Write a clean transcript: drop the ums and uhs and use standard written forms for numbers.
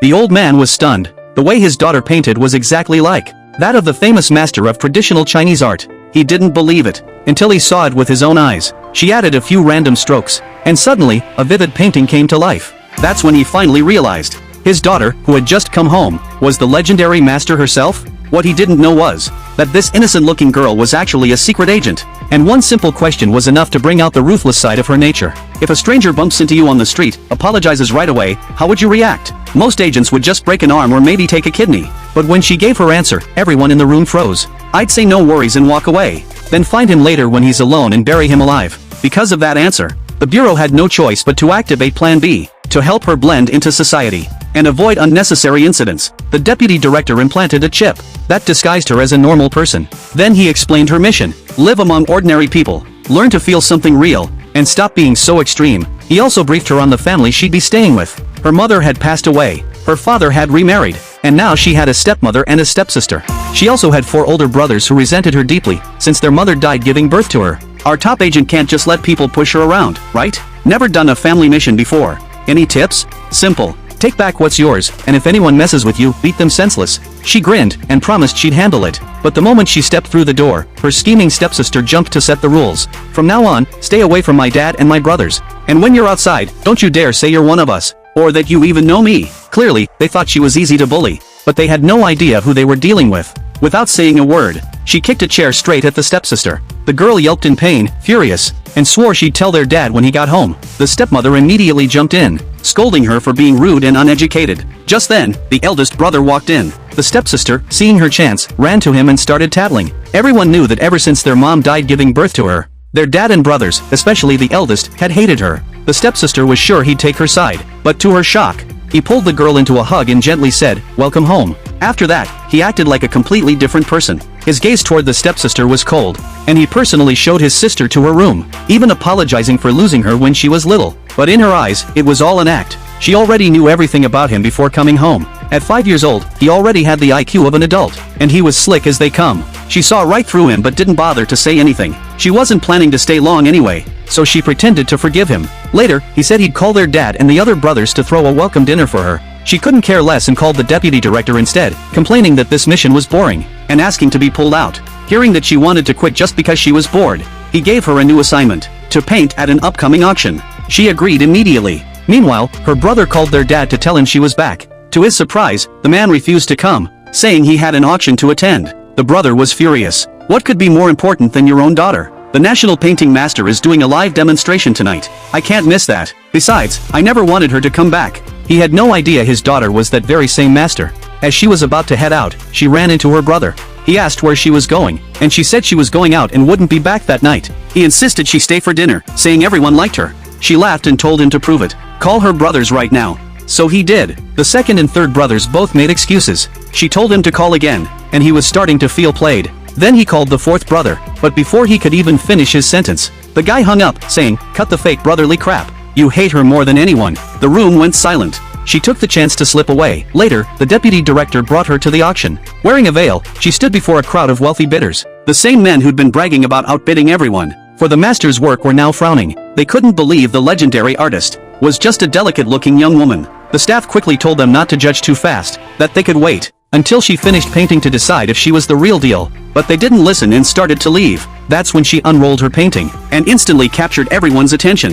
The old man was stunned. The way his daughter painted was exactly like that of the famous master of traditional Chinese art. He didn't believe it until he saw it with his own eyes. She added a few random strokes, and suddenly, a vivid painting came to life. That's when he finally realized his daughter, who had just come home, was the legendary master herself. What he didn't know was that this innocent-looking girl was actually a secret agent, and one simple question was enough to bring out the ruthless side of her nature. If a stranger bumps into you on the street, apologizes right away, how would you react? Most agents would just break an arm or maybe take a kidney. But when she gave her answer, everyone in the room froze. I'd say no worries and walk away. Then find him later when he's alone and bury him alive. Because of that answer, the Bureau had no choice but to activate Plan B, to help her blend into society and avoid unnecessary incidents. The deputy director implanted a chip that disguised her as a normal person. Then he explained her mission: live among ordinary people, learn to feel something real, and stop being so extreme. He also briefed her on the family she'd be staying with. Her mother had passed away, her father had remarried, and now she had a stepmother and a stepsister. She also had 4 older brothers who resented her deeply, since their mother died giving birth to her. Our top agent can't just let people push her around, right? Never done a family mission before. Any tips? Simple. Take back what's yours, and if anyone messes with you, beat them senseless. She grinned, and promised she'd handle it. But the moment she stepped through the door, her scheming stepsister jumped to set the rules. From now on, stay away from my dad and my brothers. And when you're outside, don't you dare say you're one of us, or that you even know me. Clearly, they thought she was easy to bully, but they had no idea who they were dealing with. Without saying a word, she kicked a chair straight at the stepsister. The girl yelped in pain, furious, and swore she'd tell their dad when he got home. The stepmother immediately jumped in, scolding her for being rude and uneducated. Just then, the eldest brother walked in. The stepsister, seeing her chance, ran to him and started tattling. Everyone knew that ever since their mom died giving birth to her, their dad and brothers, especially the eldest, had hated her. The stepsister was sure he'd take her side, but to her shock, he pulled the girl into a hug and gently said, "Welcome home." After that, he acted like a completely different person. His gaze toward the stepsister was cold, and he personally showed his sister to her room, even apologizing for losing her when she was little. But in her eyes, it was all an act. She already knew everything about him before coming home. At 5 years old, he already had the IQ of an adult, and he was slick as they come. She saw right through him but didn't bother to say anything. She wasn't planning to stay long anyway, so she pretended to forgive him. Later, he said he'd call their dad and the other brothers to throw a welcome dinner for her. She couldn't care less and called the deputy director instead, complaining that this mission was boring, and asking to be pulled out. Hearing that she wanted to quit just because she was bored, he gave her a new assignment: to paint at an upcoming auction. She agreed immediately. Meanwhile, her brother called their dad to tell him she was back. To his surprise, the man refused to come, saying he had an auction to attend. The brother was furious. What could be more important than your own daughter? The National Painting Master is doing a live demonstration tonight. I can't miss that. Besides, I never wanted her to come back. He had no idea his daughter was that very same master. As she was about to head out, she ran into her brother. He asked where she was going, and she said she was going out and wouldn't be back that night. He insisted she stay for dinner, saying everyone liked her. She laughed and told him to prove it. Call her brothers right now. So he did. The second and third brothers both made excuses. She told him to call again, and he was starting to feel played. Then he called the fourth brother, but before he could even finish his sentence, the guy hung up, saying, "Cut the fake brotherly crap. You hate her more than anyone." The room went silent. She took the chance to slip away. Later, the deputy director brought her to the auction. Wearing a veil, she stood before a crowd of wealthy bidders. The same men who'd been bragging about outbidding everyone for the master's work were now frowning. They couldn't believe the legendary artist was just a delicate-looking young woman. The staff quickly told them not to judge too fast, that they could wait until she finished painting to decide if she was the real deal. But they didn't listen and started to leave. That's when she unrolled her painting and instantly captured everyone's attention.